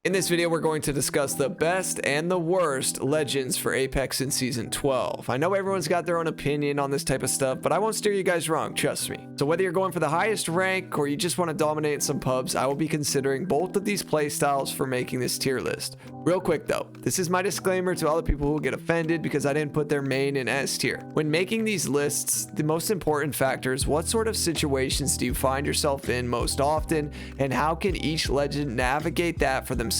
In this video, we're going to discuss the best and the worst legends for Apex in Season 12. I know everyone's got their own opinion on this type of stuff, but I won't steer you guys wrong, trust me. So whether you're going for the highest rank or you just want to dominate in some pubs, I will be considering both of these playstyles for making this tier list. Real quick though, this is my disclaimer to all the people who will get offended because I didn't put their main in S tier. When making these lists, the most important factor is what sort of situations do you find yourself in most often, and how can each legend navigate that for themselves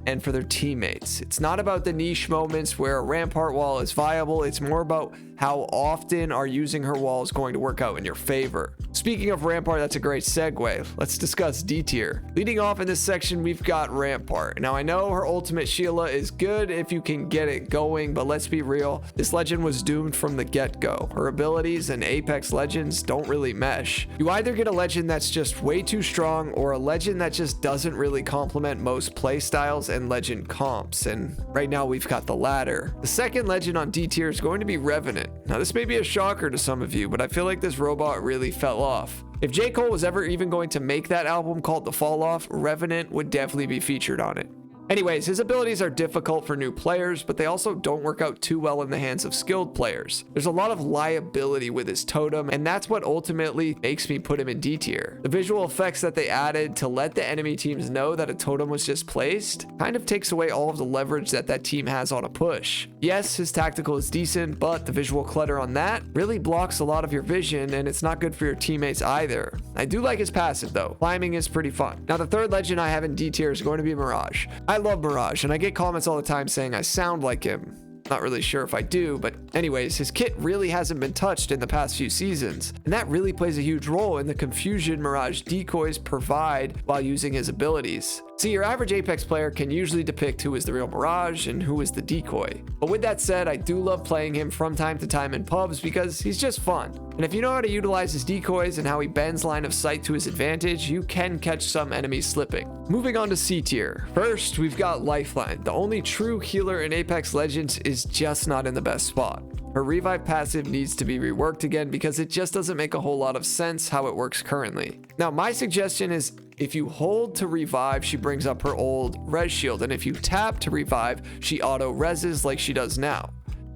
and for their teammates. It's not about the niche moments where a Rampart wall is viable, it's more about how often are using her walls going to work out in your favor. Speaking of Rampart, that's a great segue. Let's discuss D tier. Leading off in this section, we've got Rampart. Now I know her ultimate Sheila is good if you can get it going, but let's be real, this legend was doomed from the get-go. Her abilities and Apex legends don't really mesh. You either get a legend that's just way too strong or a legend that just doesn't really complement most playstyles and legend comps, and right now we've got the latter. The second legend on D tier is going to be Revenant. Now this may be a shocker to some of you, but I feel like this robot really fell off. If J. Cole was ever even going to make that album called The Fall Off, Revenant would definitely be featured on it. Anyways, his abilities are difficult for new players, but they also don't work out too well in the hands of skilled players. There's a lot of liability with his totem, and that's what ultimately makes me put him in D tier. The visual effects that they added to let the enemy teams know that a totem was just placed kind of takes away all of the leverage that that team has on a push. Yes, his tactical is decent, but the visual clutter on that really blocks a lot of your vision, and it's not good for your teammates either. I do like his passive though. Climbing is pretty fun. Now the third legend I have in D tier is going to be Mirage. I love Mirage, and I get comments all the time saying I sound like him. Not really sure if I do, but anyways, his kit really hasn't been touched in the past few seasons, and that really plays a huge role in the confusion Mirage decoys provide while using his abilities. See, your average Apex player can usually depict who is the real Mirage and who is the decoy. But with that said, I do love playing him from time to time in pubs because he's just fun. And if you know how to utilize his decoys and how he bends line of sight to his advantage, you can catch some enemies slipping. Moving on to C tier. First, we've got Lifeline. The only true healer in Apex Legends is just not in the best spot. Her revive passive needs to be reworked again because it just doesn't make a whole lot of sense how it works currently. Now, my suggestion is if you hold to revive, she brings up her old res shield, and if you tap to revive, she auto reses like she does now.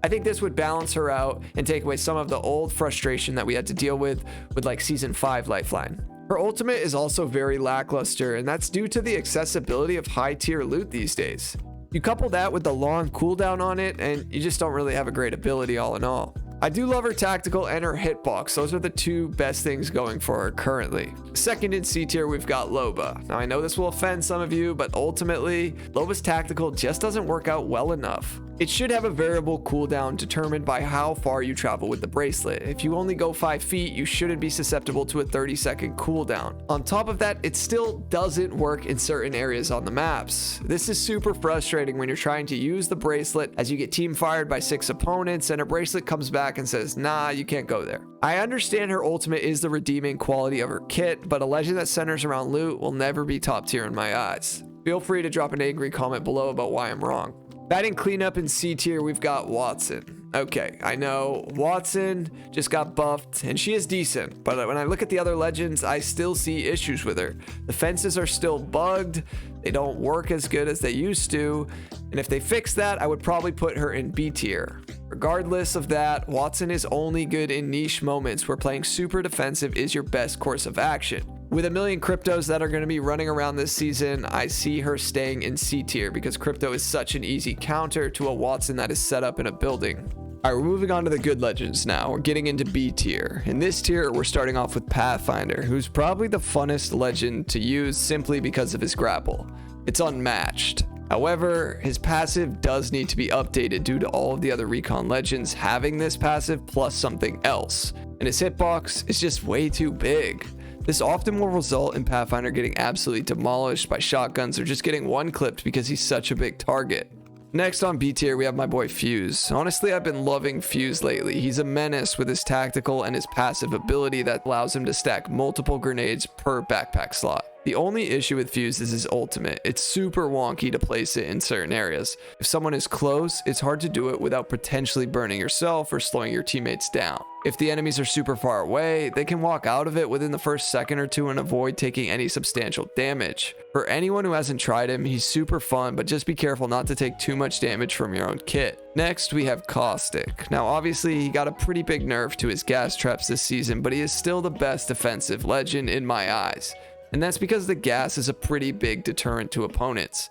I think this would balance her out and take away some of the old frustration that we had to deal with like Season 5 Lifeline. Her ultimate is also very lackluster, and that's due to the accessibility of high tier loot these days. You couple that with the long cooldown on it, and you just don't really have a great ability all in all. I do love her tactical and her hitbox. Those are the two best things going for her currently. Second in C tier, we've got Loba. Now I know this will offend some of you, but ultimately, Loba's tactical just doesn't work out well enough. It should have a variable cooldown determined by how far you travel with the bracelet. If you only go 5 feet, you shouldn't be susceptible to a 30-second cooldown. On top of that, it still doesn't work in certain areas on the maps. This is super frustrating when you're trying to use the bracelet as you get team fired by 6 opponents and a bracelet comes back and says, nah, you can't go there. I understand her ultimate is the redeeming quality of her kit, but a legend that centers around loot will never be top tier in my eyes. Feel free to drop an angry comment below about why I'm wrong. Batting cleanup in C tier, we've got Watson. Okay, I know Watson just got buffed and she is decent, but when I look at the other legends, I still see issues with her. The fences are still bugged, they don't work as good as they used to, and if they fix that, I would probably put her in B tier. Regardless of that, Watson is only good in niche moments where playing super defensive is your best course of action. With a million cryptos that are going to be running around this season, I see her staying in C tier because crypto is such an easy counter to a Watson that is set up in a building. Alright, we're moving on to the good legends now. We're getting into B tier. In this tier, we're starting off with Pathfinder, who's probably the funnest legend to use simply because of his grapple. It's unmatched. However, his passive does need to be updated due to all of the other recon legends having this passive plus something else, and his hitbox is just way too big. This often will result in Pathfinder getting absolutely demolished by shotguns or just getting one clipped because he's such a big target. Next on B tier, we have my boy Fuse. Honestly, I've been loving Fuse lately. He's a menace with his tactical and his passive ability that allows him to stack multiple grenades per backpack slot. The only issue with Fuse is his ultimate. It's super wonky to place it in certain areas. If someone is close, it's hard to do it without potentially burning yourself or slowing your teammates down. If the enemies are super far away, they can walk out of it within the first second or two and avoid taking any substantial damage. For anyone who hasn't tried him, he's super fun, but just be careful not to take too much damage from your own kit. Next, we have Caustic. Now, obviously, he got a pretty big nerf to his gas traps this season, but he is still the best defensive legend in my eyes. And that's because the gas is a pretty big deterrent to opponents.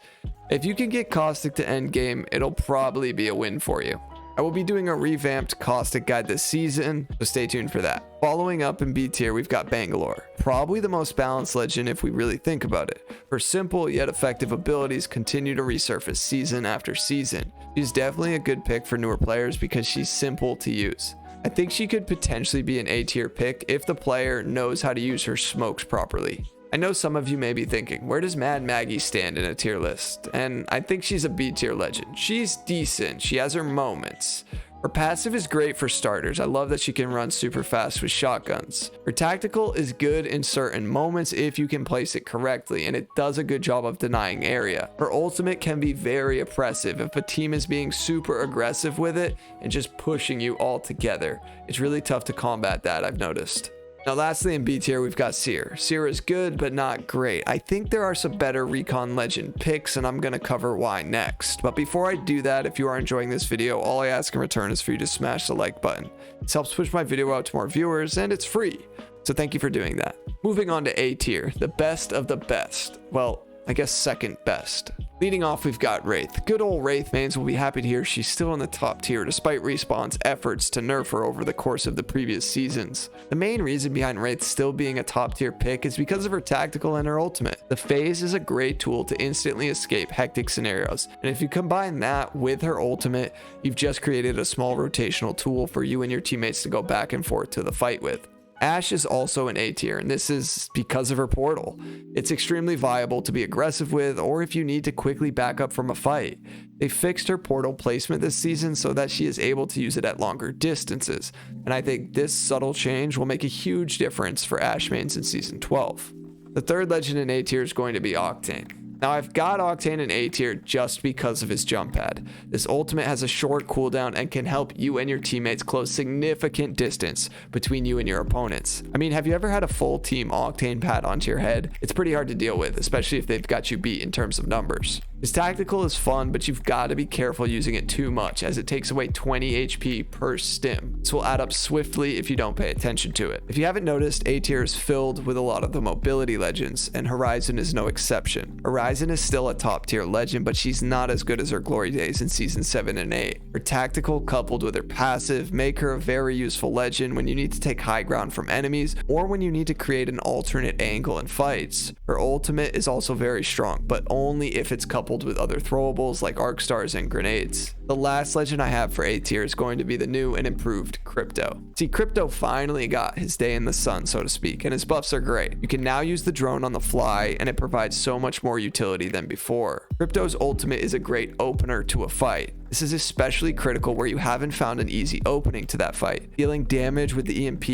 If you can get Caustic to end game, it'll probably be a win for you. I will be doing a revamped Caustic guide this season, so stay tuned for that. Following up in B tier, we've got Bangalore. Probably the most balanced legend if we really think about it. Her simple yet effective abilities continue to resurface season after season. She's definitely a good pick for newer players because she's simple to use. I think she could potentially be an A tier pick if the player knows how to use her smokes properly. I know some of you may be thinking, where does Mad Maggie stand in a tier list? And I think she's a B tier legend. She's decent, she has her moments. Her passive is great for starters. I love that she can run super fast with shotguns. Her tactical is good in certain moments if you can place it correctly, and it does a good job of denying area. Her ultimate can be very oppressive if a team is being super aggressive with it and just pushing you all together. It's really tough to combat that, I've noticed. Now lastly in B tier, we've got Seer. Seer is good, but not great. I think there are some better Recon Legend picks, and I'm going to cover why next. But before I do that, if you are enjoying this video, all I ask in return is for you to smash the like button. This helps push my video out to more viewers, and it's free. So thank you for doing that. Moving on to A tier, the best of the best. Well, I guess second best. Leading off, we've got Wraith. Good old Wraith mains will be happy to hear she's still in the top tier despite Respawn's efforts to nerf her over the course of the previous seasons. The main reason behind Wraith still being a top tier pick is because of her tactical and her ultimate. The phase is a great tool to instantly escape hectic scenarios, and if you combine that with her ultimate, you've just created a small rotational tool for you and your teammates to go back and forth to the fight with. Ashe is also an A tier, and this is because of her portal. It's extremely viable to be aggressive with, or if you need to quickly back up from a fight. They fixed her portal placement this season so that she is able to use it at longer distances, and I think this subtle change will make a huge difference for Ashe mains in Season 12. The third legend in A tier is going to be Octane. Now I've got Octane in A tier just because of his jump pad. This ultimate has a short cooldown and can help you and your teammates close significant distance between you and your opponents. I mean, have you ever had a full team Octane pad onto your head? It's pretty hard to deal with, especially if they've got you beat in terms of numbers. His tactical is fun, but you've got to be careful using it too much as it takes away 20 HP per stim. This will add up swiftly if you don't pay attention to it. If you haven't noticed, A tier is filled with a lot of the mobility legends, and Horizon is no exception. Horizon is still a top tier legend, but she's not as good as her glory days in Season 7 and 8. Her tactical coupled with her passive make her a very useful legend when you need to take high ground from enemies or when you need to create an alternate angle in fights. Her ultimate is also very strong, but only if it's coupled with other throwables like arc stars and grenades. The last legend I have for A tier is going to be the new and improved Crypto. See, Crypto finally got his day in the sun, so to speak, and his buffs are great. You can now use the drone on the fly, and it provides so much more utility than before. Crypto's ultimate is a great opener to a fight. This is especially critical where you haven't found an easy opening to that fight. Dealing damage with the EMP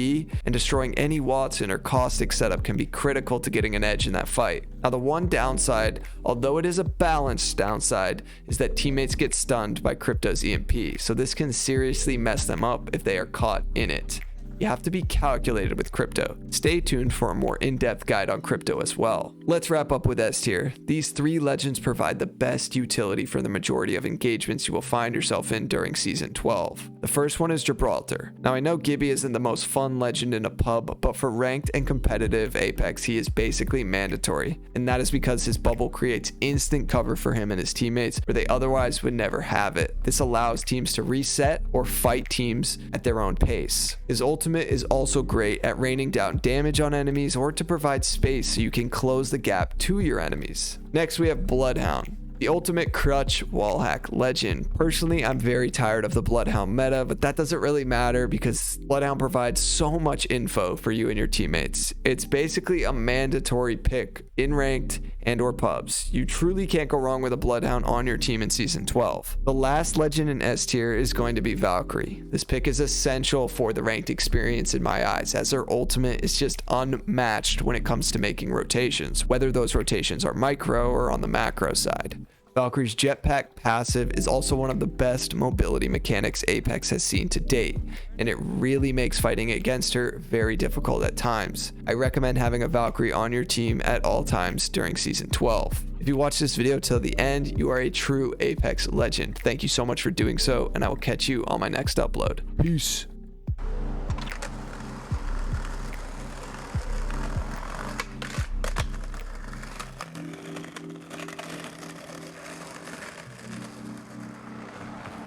and destroying any Wattson or Caustic setup can be critical to getting an edge in that fight. Now the one downside, although it is a balanced downside, is that teammates get stunned by Crypto's EMP, so this can seriously mess them up if they are caught in it. You have to be calculated with Crypto. Stay tuned for a more in-depth guide on Crypto as well. Let's wrap up with S tier. These three legends provide the best utility for the majority of engagements you will find yourself in during Season 12. The first one is Gibraltar. Now I know Gibby isn't the most fun legend in a pub, but for ranked and competitive Apex he is basically mandatory, and that is because his bubble creates instant cover for him and his teammates where they otherwise would never have it. This allows teams to reset or fight teams at their own pace. His ultimate is also great at raining down damage on enemies or to provide space so you can close the gap to your enemies. Next we have Bloodhound, the ultimate crutch wallhack legend. Personally, I'm very tired of the Bloodhound meta, but that doesn't really matter because Bloodhound provides so much info for you and your teammates. It's basically a mandatory pick in ranked and or pubs. You truly can't go wrong with a Bloodhound on your team in Season 12. The last legend in S tier is going to be Valkyrie. This pick is essential for the ranked experience in my eyes, as her ultimate is just unmatched when it comes to making rotations, whether those rotations are micro or on the macro side. Valkyrie's jetpack passive is also one of the best mobility mechanics Apex has seen to date, and it really makes fighting against her very difficult at times. I recommend having a Valkyrie on your team at all times during Season 12. If you watch this video till the end, you are a true Apex legend. Thank you so much for doing so, and I will catch you on my next upload. Peace.